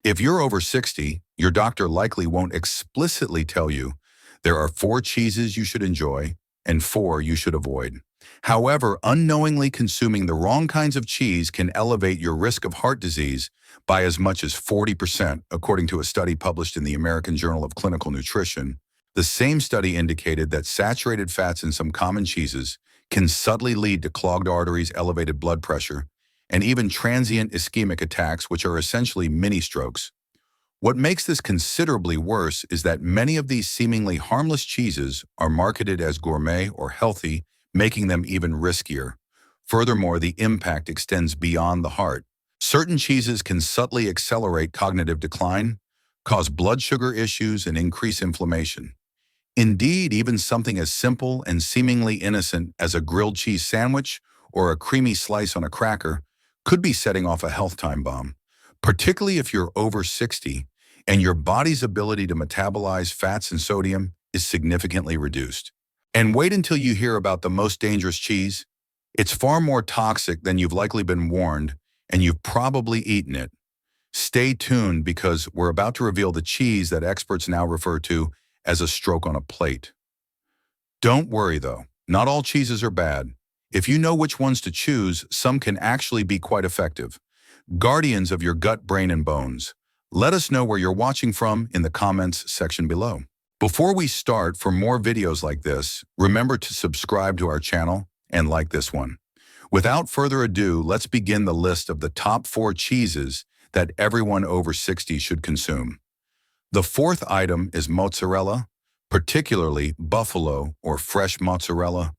If you're over 60, your doctor likely won't explicitly tell you there are 4 cheeses you should enjoy and 4 you should avoid. However, unknowingly consuming the wrong kinds of cheese can elevate your risk of heart disease by as much as 40%, according to a study published in the American Journal of Clinical Nutrition. The same study indicated that saturated fats in some common cheeses can subtly lead to clogged arteries, elevated blood pressure, and even transient ischemic attacks, which are essentially mini strokes. What makes this considerably worse is that many of these seemingly harmless cheeses are marketed as gourmet or healthy, making them even riskier. Furthermore, the impact extends beyond the heart. Certain cheeses can subtly accelerate cognitive decline, cause blood sugar issues, and increase inflammation. Indeed, even something as simple and seemingly innocent as a grilled cheese sandwich or a creamy slice on a cracker could be setting off a health time bomb, particularly if you're over 60 and your body's ability to metabolize fats and sodium is significantly reduced. And wait until you hear about the most dangerous cheese. It's far more toxic than you've likely been warned, and you've probably eaten it. Stay tuned because we're about to reveal the cheese that experts now refer to as a stroke on a plate. Don't worry though, not all cheeses are bad. If you know which ones to choose, some can actually be quite effective. Guardians of your gut, brain, and bones. Let us know where you're watching from in the comments section below. Before we start, for more videos like this, remember to subscribe to our channel and like this one. Without further ado, let's begin the list of the top 4 cheeses that everyone over 60 should consume. The 4th item is mozzarella, particularly buffalo or fresh mozzarella.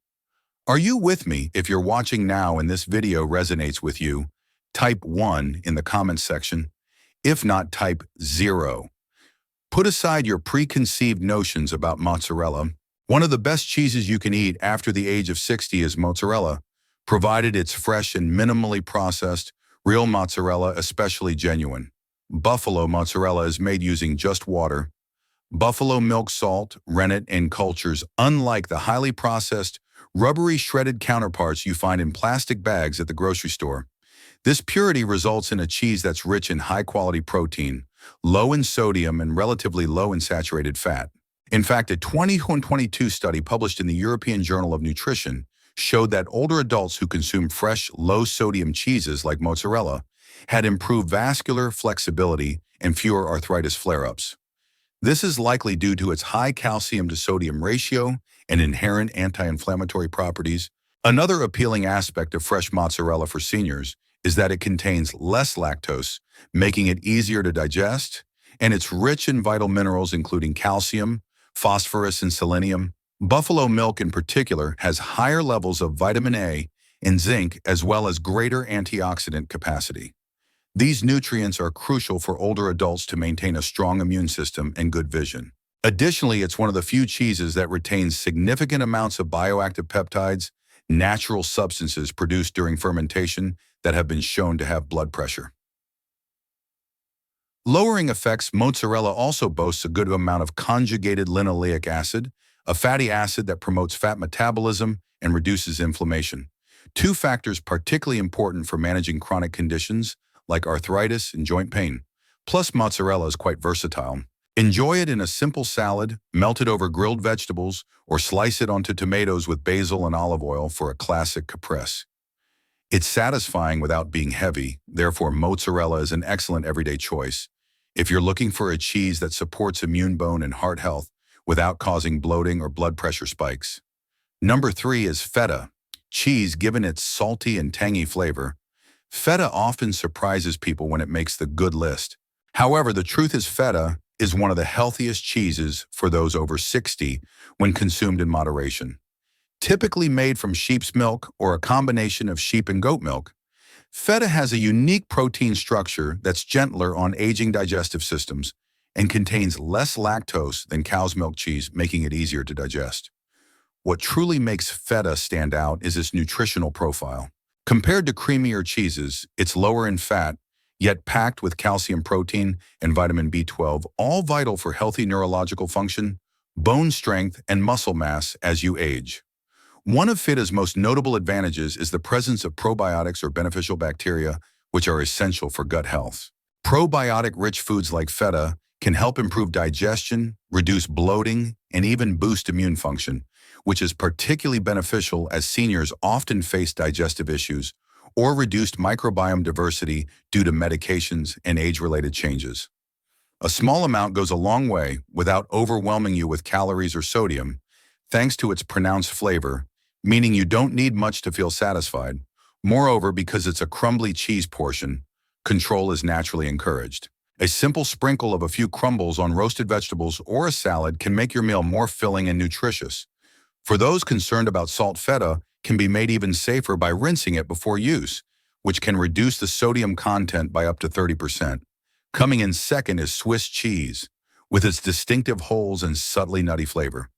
Are you with me? If you're watching now and this video resonates with you, type 1 in the comments section. If not, type 0. Put aside your preconceived notions about mozzarella. One of the best cheeses you can eat after the age of 60 is mozzarella, provided it's fresh and minimally processed. Real mozzarella, especially genuine. Buffalo mozzarella is made using just water, buffalo milk, salt, rennet, and cultures, unlike the highly processed, rubbery shredded counterparts you find in plastic bags at the grocery store. This purity results in a cheese that's rich in high-quality protein, low in sodium, and relatively low in saturated fat. In fact, a 2022 study published in the European Journal of Nutrition showed that older adults who consumed fresh, low-sodium cheeses like mozzarella had improved vascular flexibility and fewer arthritis flare-ups. This is likely due to its high calcium-to-sodium ratio and inherent anti-inflammatory properties. Another appealing aspect of fresh mozzarella for seniors is that it contains less lactose, making it easier to digest, and it's rich in vital minerals including calcium, phosphorus, and selenium. Buffalo milk in particular has higher levels of vitamin A and zinc as well as greater antioxidant capacity. These nutrients are crucial for older adults to maintain a strong immune system and good vision. Additionally, it's one of the few cheeses that retains significant amounts of bioactive peptides, natural substances produced during fermentation that have been shown to have blood pressure lowering effects. Mozzarella also boasts a good amount of conjugated linoleic acid, a fatty acid that promotes fat metabolism and reduces inflammation. 2 factors particularly important for managing chronic conditions like arthritis and joint pain. Plus, mozzarella is quite versatile. Enjoy it in a simple salad, melt it over grilled vegetables, or slice it onto tomatoes with basil and olive oil for a classic caprese. It's satisfying without being heavy, therefore mozzarella is an excellent everyday choice. If you're looking for a cheese that supports immune, bone, and heart health without causing bloating or blood pressure spikes. Number 3 is feta. Cheese, given its salty and tangy flavor, feta often surprises people when it makes the good list. However, the truth is feta is one of the healthiest cheeses for those over 60 when consumed in moderation. Typically made from sheep's milk or a combination of sheep and goat milk, feta has a unique protein structure that's gentler on aging digestive systems and contains less lactose than cow's milk cheese, making it easier to digest. What truly makes feta stand out is its nutritional profile. Compared to creamier cheeses, it's lower in fat, yet packed with calcium, protein, and vitamin B12, all vital for healthy neurological function, bone strength, and muscle mass as you age. One of feta's most notable advantages is the presence of probiotics or beneficial bacteria, which are essential for gut health. Probiotic-rich foods like feta can help improve digestion, reduce bloating, and even boost immune function, which is particularly beneficial as seniors often face digestive issues or reduced microbiome diversity due to medications and age-related changes. A small amount goes a long way without overwhelming you with calories or sodium, thanks to its pronounced flavor, meaning you don't need much to feel satisfied. Moreover, because it's a crumbly cheese portion, control is naturally encouraged. A simple sprinkle of a few crumbles on roasted vegetables or a salad can make your meal more filling and nutritious. For those concerned about salt, feta can be made even safer by rinsing it before use, which can reduce the sodium content by up to 30%. Coming in second is Swiss cheese, with its distinctive holes and subtly nutty flavor.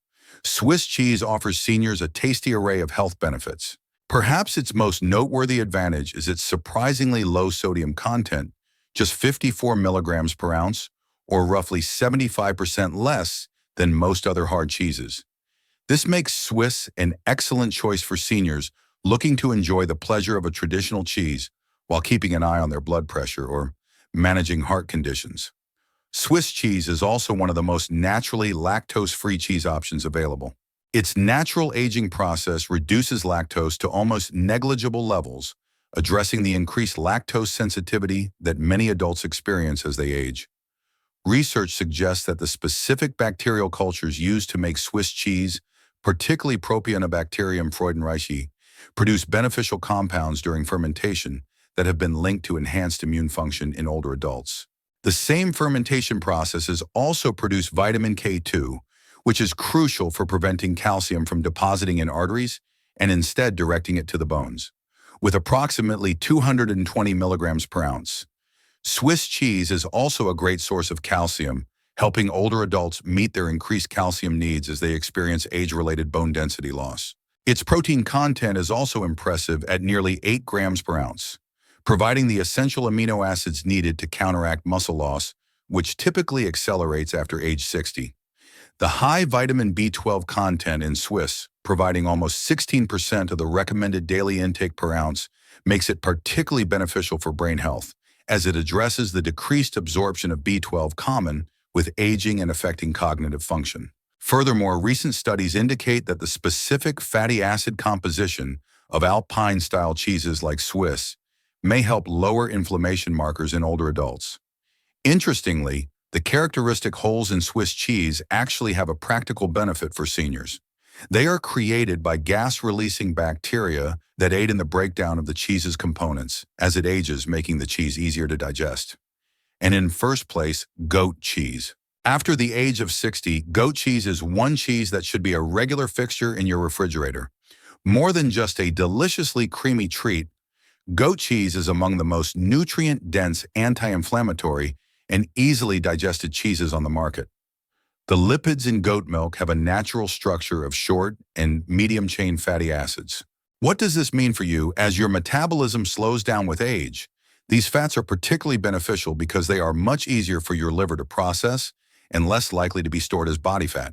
Swiss cheese offers seniors a tasty array of health benefits. Perhaps its most noteworthy advantage is its surprisingly low sodium content, just 54 milligrams per ounce, or roughly 75% less than most other hard cheeses. This makes Swiss an excellent choice for seniors looking to enjoy the pleasure of a traditional cheese while keeping an eye on their blood pressure or managing heart conditions. Swiss cheese is also one of the most naturally lactose-free cheese options available. Its natural aging process reduces lactose to almost negligible levels, addressing the increased lactose sensitivity that many adults experience as they age. Research suggests that the specific bacterial cultures used to make Swiss cheese, particularly Propionibacterium freudenreichi, produce beneficial compounds during fermentation that have been linked to enhanced immune function in older adults. The same fermentation processes also produce vitamin K2, which is crucial for preventing calcium from depositing in arteries and instead directing it to the bones. With approximately 220 milligrams per ounce, Swiss cheese is also a great source of calcium, helping older adults meet their increased calcium needs as they experience age-related bone density loss. Its protein content is also impressive at nearly 8 grams per ounce, providing the essential amino acids needed to counteract muscle loss, which typically accelerates after age 60. The high vitamin B12 content in Swiss, providing almost 16% of the recommended daily intake per ounce, makes it particularly beneficial for brain health, as it addresses the decreased absorption of B12 common with aging and affecting cognitive function. Furthermore, recent studies indicate that the specific fatty acid composition of Alpine-style cheeses like Swiss may help lower inflammation markers in older adults. Interestingly, the characteristic holes in Swiss cheese actually have a practical benefit for seniors. They are created by gas-releasing bacteria that aid in the breakdown of the cheese's components as it ages, making the cheese easier to digest. And in first place, goat cheese. After the age of 60, goat cheese is one cheese that should be a regular fixture in your refrigerator. More than just a deliciously creamy treat, goat cheese is among the most nutrient-dense, anti-inflammatory, and easily digested cheeses on the market. The lipids in goat milk have a natural structure of short and medium-chain fatty acids. What does this mean for you as your metabolism slows down with age? These fats are particularly beneficial because they are much easier for your liver to process and less likely to be stored as body fat.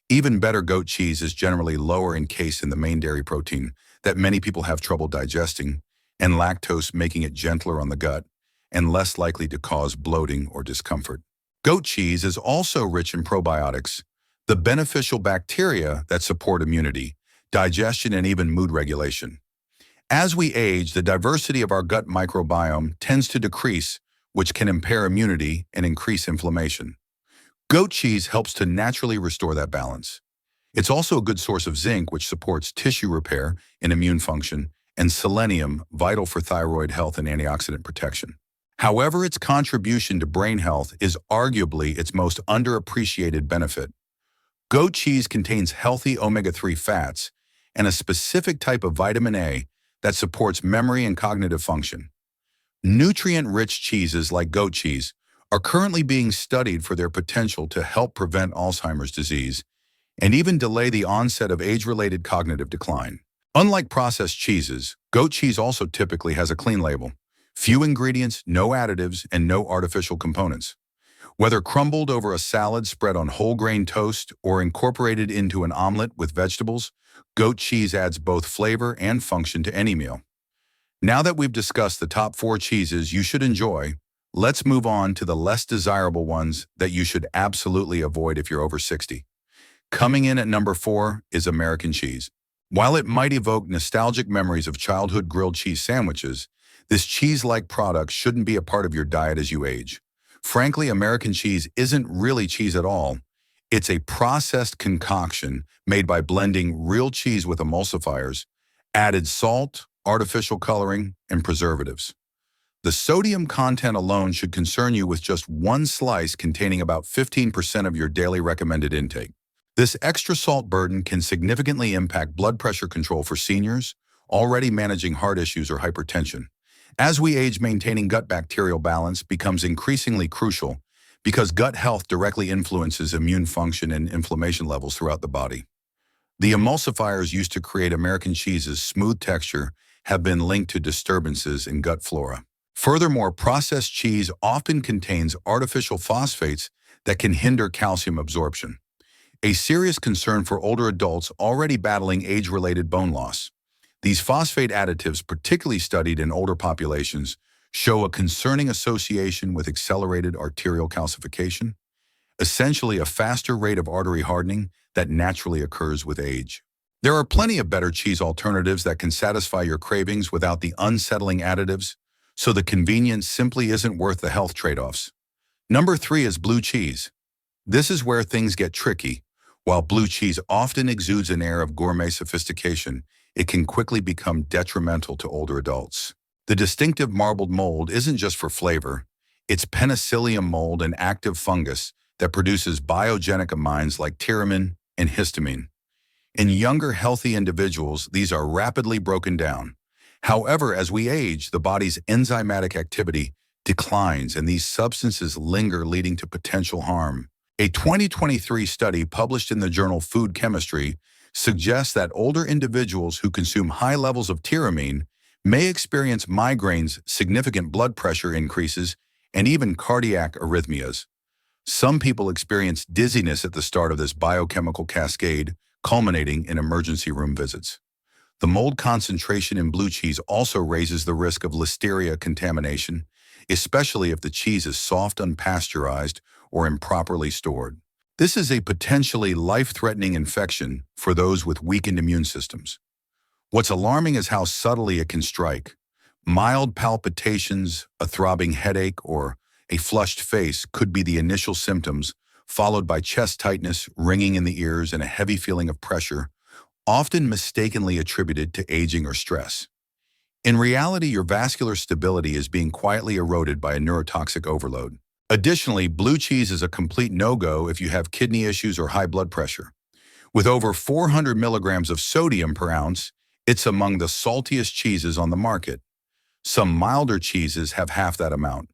Even better, goat cheese is generally lower encased in the main dairy protein that many people have trouble digesting, and lactose, making it gentler on the gut and less likely to cause bloating or discomfort. Goat cheese is also rich in probiotics, the beneficial bacteria that support immunity, digestion, and even mood regulation. As we age, the diversity of our gut microbiome tends to decrease, which can impair immunity and increase inflammation. Goat cheese helps to naturally restore that balance. It's also a good source of zinc, which supports tissue repair and immune function, and selenium, vital for thyroid health and antioxidant protection. However, its contribution to brain health is arguably its most underappreciated benefit. Goat cheese contains healthy omega-3 fats and a specific type of vitamin A that supports memory and cognitive function. Nutrient-rich cheeses like goat cheese are currently being studied for their potential to help prevent Alzheimer's disease and even delay the onset of age-related cognitive decline. Unlike processed cheeses, goat cheese also typically has a clean label. Few ingredients, no additives, and no artificial components. Whether crumbled over a salad spread on whole grain toast or incorporated into an omelet with vegetables, goat cheese adds both flavor and function to any meal. Now that we've discussed the top 4 cheeses you should enjoy, Let's move on to the less desirable ones that you should absolutely avoid if you're over 60. Coming in at number 4 is American cheese. While it might evoke nostalgic memories of childhood grilled cheese sandwiches, this cheese-like product shouldn't be a part of your diet as you age. Frankly, American cheese isn't really cheese at all. It's a processed concoction made by blending real cheese with emulsifiers, added salt, artificial coloring, and preservatives. The sodium content alone should concern you with just one slice containing about 15% of your daily recommended intake. This extra salt burden can significantly impact blood pressure control for seniors already managing heart issues or hypertension. As we age, maintaining gut bacterial balance becomes increasingly crucial because gut health directly influences immune function and inflammation levels throughout the body. The emulsifiers used to create American cheese's smooth texture have been linked to disturbances in gut flora. Furthermore, processed cheese often contains artificial phosphates that can hinder calcium absorption, a serious concern for older adults already battling age-related bone loss. These phosphate additives, particularly studied in older populations, show a concerning association with accelerated arterial calcification, essentially a faster rate of artery hardening that naturally occurs with age. There are plenty of better cheese alternatives that can satisfy your cravings without the unsettling additives, so the convenience simply isn't worth the health trade-offs. Number 3 is blue cheese. This is where things get tricky. While blue cheese often exudes an air of gourmet sophistication, it can quickly become detrimental to older adults. The distinctive marbled mold isn't just for flavor. It's penicillium mold, an active fungus that produces biogenic amines like tyramine and histamine. In younger, healthy individuals, these are rapidly broken down. However, as we age, the body's enzymatic activity declines and these substances linger, leading to potential harm. A 2023 study published in the journal Food Chemistry suggests that older individuals who consume high levels of tyramine may experience migraines, significant blood pressure increases, and even cardiac arrhythmias. Some people experience dizziness at the start of this biochemical cascade, culminating in emergency room visits. The mold concentration in blue cheese also raises the risk of listeria contamination, especially if the cheese is soft, unpasteurized, or improperly stored. This is a potentially life-threatening infection for those with weakened immune systems. What's alarming is how subtly it can strike. Mild palpitations, a throbbing headache, or a flushed face could be the initial symptoms, followed by chest tightness, ringing in the ears, and a heavy feeling of pressure, often mistakenly attributed to aging or stress. In reality, your vascular stability is being quietly eroded by a neurotoxic overload. Additionally, blue cheese is a complete no-go if you have kidney issues or high blood pressure. With over 400 milligrams of sodium per ounce, it's among the saltiest cheeses on the market. Some milder cheeses have half that amount.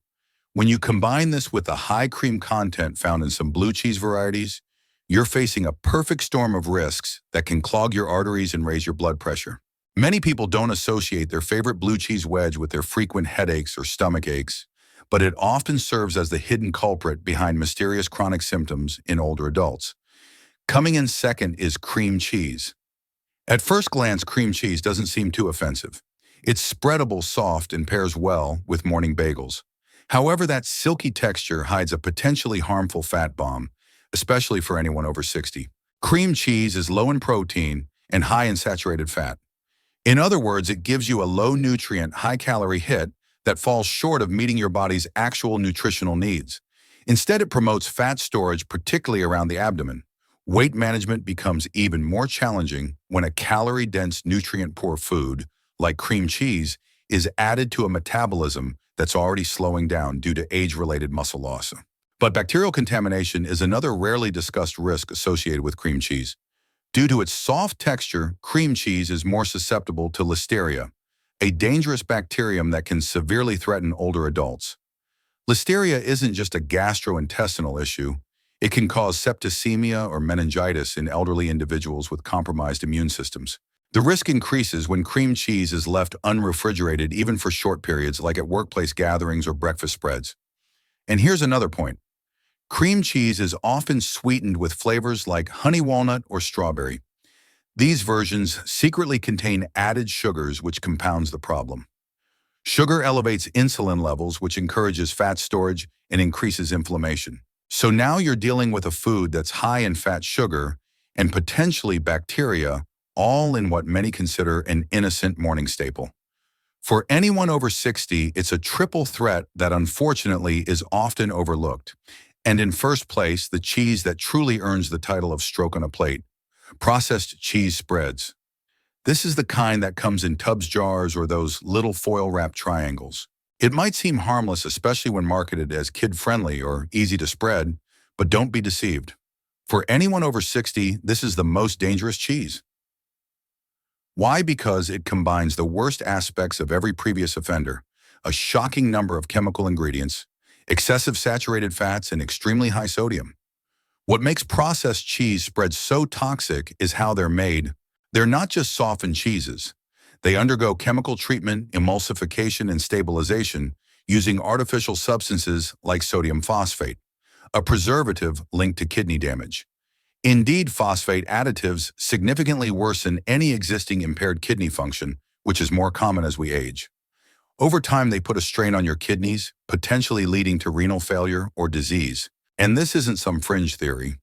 When you combine this with the high cream content found in some blue cheese varieties, you're facing a perfect storm of risks that can clog your arteries and raise your blood pressure. Many people don't associate their favorite blue cheese wedge with their frequent headaches or stomach aches, but it often serves as the hidden culprit behind mysterious chronic symptoms in older adults. Coming in second is cream cheese. At first glance, cream cheese doesn't seem too offensive. It's spreadable, soft, and pairs well with morning bagels. However, that silky texture hides a potentially harmful fat bomb, especially for anyone over 60. Cream cheese is low in protein and high in saturated fat. In other words, it gives you a low-nutrient, high-calorie hit that falls short of meeting your body's actual nutritional needs. Instead, it promotes fat storage, particularly around the abdomen. Weight management becomes even more challenging when a calorie-dense, nutrient-poor food, like cream cheese, is added to a metabolism that's already slowing down due to age-related muscle loss. But bacterial contamination is another rarely discussed risk associated with cream cheese. Due to its soft texture, cream cheese is more susceptible to listeria, a dangerous bacterium that can severely threaten older adults. Listeria isn't just a gastrointestinal issue. It can cause septicemia or meningitis in elderly individuals with compromised immune systems. The risk increases when cream cheese is left unrefrigerated, even for short periods, like at workplace gatherings or breakfast spreads. And here's another point. Cream cheese is often sweetened with flavors like honey walnut or strawberry. These versions secretly contain added sugars, which compounds the problem. Sugar elevates insulin levels, which encourages fat storage and increases inflammation. So now you're dealing with a food that's high in fat, sugar, and potentially bacteria, all in what many consider an innocent morning staple. For anyone over 60, it's a triple threat that unfortunately is often overlooked. And in first place, the cheese that truly earns the title of stroke on a plate: processed cheese spreads. This is the kind that comes in tubs, jars, or those little foil-wrapped triangles. It might seem harmless, especially when marketed as kid-friendly or easy to spread, but don't be deceived. For anyone over 60, this is the most dangerous cheese. Why? Because it combines the worst aspects of every previous offender: a shocking number of chemical ingredients, excessive saturated fats, and extremely high sodium. What makes processed cheese spreads so toxic is how they're made. They're not just softened cheeses. They undergo chemical treatment, emulsification, and stabilization using artificial substances like sodium phosphate, a preservative linked to kidney damage. Indeed, phosphate additives significantly worsen any existing impaired kidney function, which is more common as we age. Over time, they put a strain on your kidneys, potentially leading to renal failure or disease. And this isn't some fringe theory.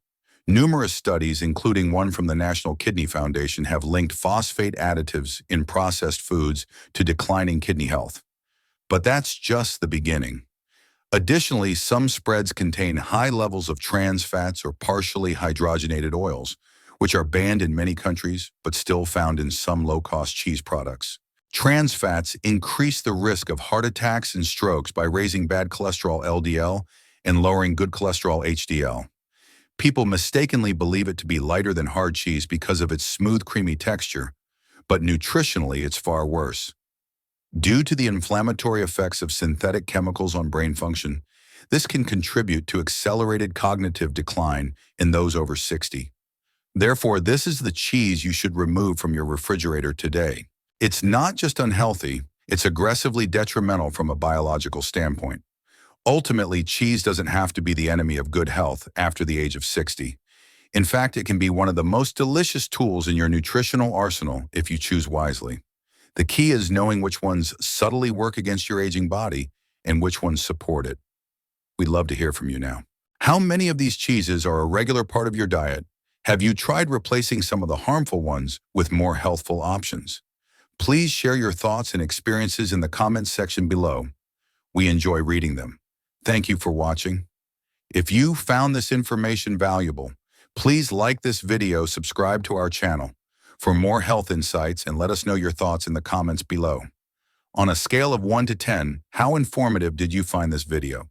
Numerous studies, including one from the National Kidney Foundation, have linked phosphate additives in processed foods to declining kidney health. But that's just the beginning. Additionally, some spreads contain high levels of trans fats or partially hydrogenated oils, which are banned in many countries but still found in some low-cost cheese products. Trans fats increase the risk of heart attacks and strokes by raising bad cholesterol LDL and lowering good cholesterol HDL. People mistakenly believe it to be lighter than hard cheese because of its smooth, creamy texture, but nutritionally it's far worse. Due to the inflammatory effects of synthetic chemicals on brain function, this can contribute to accelerated cognitive decline in those over 60. Therefore, this is the cheese you should remove from your refrigerator today. It's not just unhealthy, it's aggressively detrimental from a biological standpoint. Ultimately, cheese doesn't have to be the enemy of good health after the age of 60. In fact, it can be one of the most delicious tools in your nutritional arsenal if you choose wisely. The key is knowing which ones subtly work against your aging body and which ones support it. We'd love to hear from you now. How many of these cheeses are a regular part of your diet? Have you tried replacing some of the harmful ones with more healthful options? Please share your thoughts and experiences in the comments section below. We enjoy reading them. Thank you for watching. If you found this information valuable, please like this video, subscribe to our channel for more health insights, and let us know your thoughts in the comments below. On a scale of 1 to 10, how informative did you find this video?